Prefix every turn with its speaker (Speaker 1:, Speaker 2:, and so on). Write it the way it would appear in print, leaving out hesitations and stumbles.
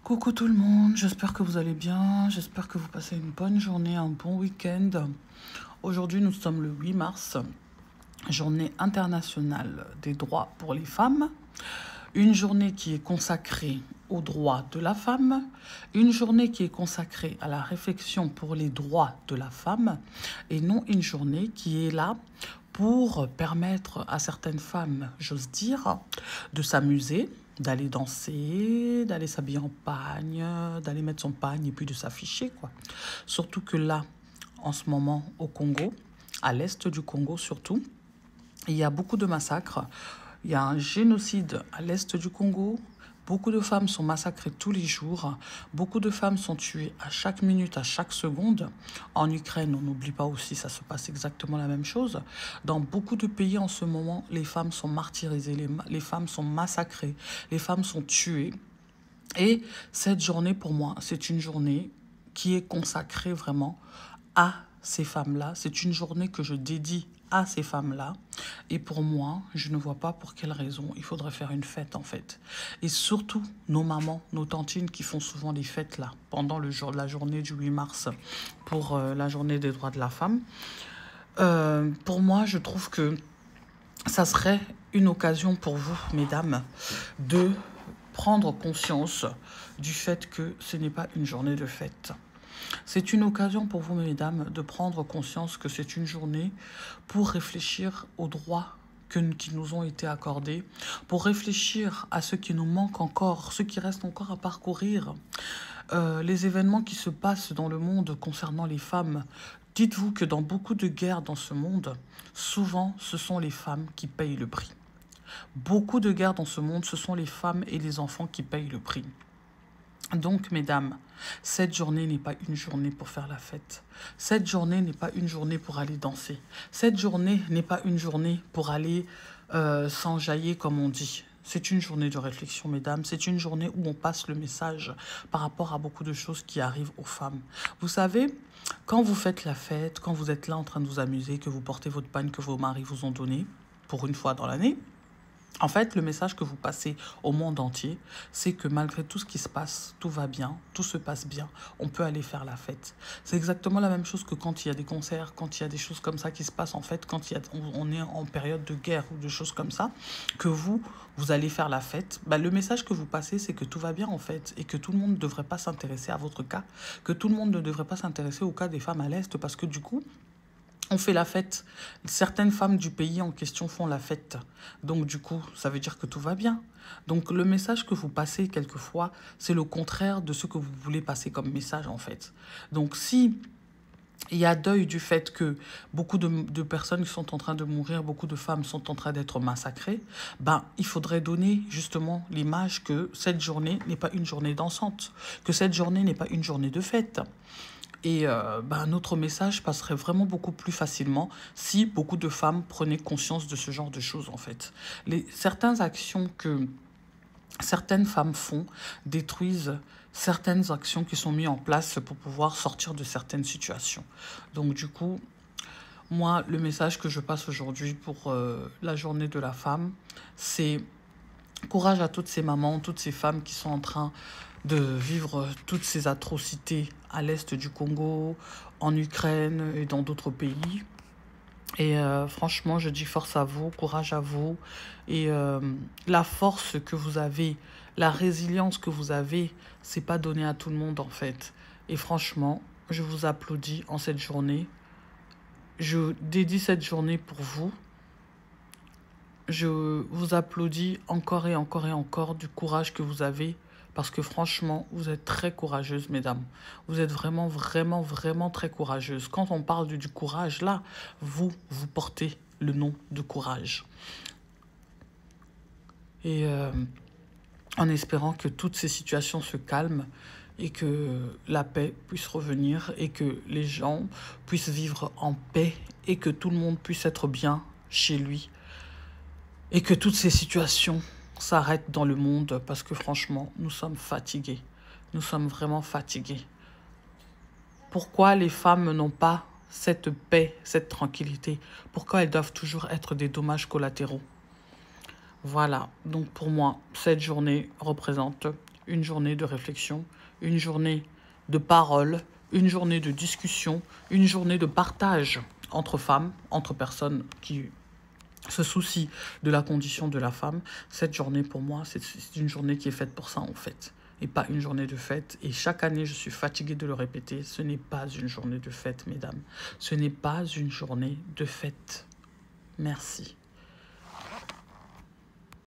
Speaker 1: Coucou tout le monde, j'espère que vous allez bien, j'espère que vous passez une bonne journée, un bon week-end. Aujourd'hui, nous sommes le 8 mars, journée internationale des droits pour les femmes, une journée qui est consacrée aux droits de la femme, une journée qui est consacrée à la réflexion pour les droits de la femme, et non une journée qui est là pour permettre à certaines femmes, j'ose dire, de s'amuser, d'aller danser, d'aller s'habiller en pagne, d'aller mettre son pagne et puis de s'afficher, quoi. Surtout que là, en ce moment, au Congo, à l'est du Congo surtout, il y a beaucoup de massacres. Il y a un génocide à l'est du Congo. Beaucoup de femmes sont massacrées tous les jours. Beaucoup de femmes sont tuées à chaque minute, à chaque seconde. En Ukraine, on n'oublie pas aussi, ça se passe exactement la même chose. Dans beaucoup de pays en ce moment, les femmes sont martyrisées, les femmes sont massacrées, les femmes sont tuées. Et cette journée, pour moi, c'est une journée qui est consacrée vraiment à ces femmes-là. C'est une journée que je dédie à ces femmes-là. Et pour moi, je ne vois pas pour quelle raison il faudrait faire une fête, en fait. Et surtout, nos mamans, nos tantines qui font souvent les fêtes, là, pendant la journée du 8 mars, pour la journée des droits de la femme. Pour moi, je trouve que ça serait une occasion pour vous, mesdames, de prendre conscience du fait que ce n'est pas une journée de fête. C'est une occasion pour vous, mesdames, de prendre conscience que c'est une journée pour réfléchir aux droits qui nous ont été accordés, pour réfléchir à ce qui nous manque encore, ce qui reste encore à parcourir, les événements qui se passent dans le monde concernant les femmes. Dites-vous que dans beaucoup de guerres dans ce monde, souvent, ce sont les femmes qui payent le prix. Beaucoup de guerres dans ce monde, ce sont les femmes et les enfants qui payent le prix. Donc, mesdames, cette journée n'est pas une journée pour faire la fête. Cette journée n'est pas une journée pour aller danser. Cette journée n'est pas une journée pour aller s'enjailler, comme on dit. C'est une journée de réflexion, mesdames. C'est une journée où on passe le message par rapport à beaucoup de choses qui arrivent aux femmes. Vous savez, quand vous faites la fête, quand vous êtes là en train de vous amuser, que vous portez votre pagne que vos maris vous ont donné pour une fois dans l'année, en fait, le message que vous passez au monde entier, c'est que malgré tout ce qui se passe, tout va bien, tout se passe bien, on peut aller faire la fête. C'est exactement la même chose que quand il y a des concerts, quand il y a des choses comme ça qui se passent, en fait, quand on est en période de guerre ou de choses comme ça, que vous allez faire la fête. Bah, le message que vous passez, c'est que tout va bien, en fait, et que tout le monde ne devrait pas s'intéresser à votre cas, que tout le monde ne devrait pas s'intéresser au cas des femmes à l'Est, parce que du coup, on fait la fête. Certaines femmes du pays en question font la fête. Donc, du coup, ça veut dire que tout va bien. Donc, le message que vous passez quelquefois, c'est le contraire de ce que vous voulez passer comme message, en fait. Donc, si il y a deuil du fait que beaucoup de personnes sont en train de mourir, beaucoup de femmes sont en train d'être massacrées, ben, il faudrait donner justement l'image que cette journée n'est pas une journée dansante, que cette journée n'est pas une journée de fête. Et notre message passerait vraiment beaucoup plus facilement si beaucoup de femmes prenaient conscience de ce genre de choses, en fait. Certaines actions que certaines femmes font détruisent certaines actions qui sont mises en place pour pouvoir sortir de certaines situations. Donc, du coup, moi, le message que je passe aujourd'hui pour la journée de la femme, c'est courage à toutes ces mamans, toutes ces femmes qui sont en train de vivre toutes ces atrocités à l'est du Congo, en Ukraine et dans d'autres pays. Et franchement, je dis force à vous, courage à vous. Et la force que vous avez, la résilience que vous avez, c'est pas donné à tout le monde, en fait. Et franchement, je vous applaudis en cette journée. Je dédie cette journée pour vous. Je vous applaudis encore et encore et encore du courage que vous avez, parce que franchement, vous êtes très courageuse, mesdames. Vous êtes vraiment, vraiment, vraiment très courageuse. Quand on parle du courage, là, vous portez le nom de courage. Et en espérant que toutes ces situations se calment et que la paix puisse revenir et que les gens puissent vivre en paix et que tout le monde puisse être bien chez lui. Et que toutes ces situations s'arrêtent dans le monde parce que franchement, nous sommes fatigués. Nous sommes vraiment fatigués. Pourquoi les femmes n'ont pas cette paix, cette tranquillité? Pourquoi elles doivent toujours être des dommages collatéraux? Voilà, donc pour moi, cette journée représente une journée de réflexion, une journée de parole, une journée de discussion, une journée de partage entre femmes, entre personnes qui se soucient de la condition de la femme. Cette journée, pour moi, c'est une journée qui est faite pour ça, en fait, et pas une journée de fête. Et chaque année, je suis fatiguée de le répéter, ce n'est pas une journée de fête, mesdames. Ce n'est pas une journée de fête. Merci.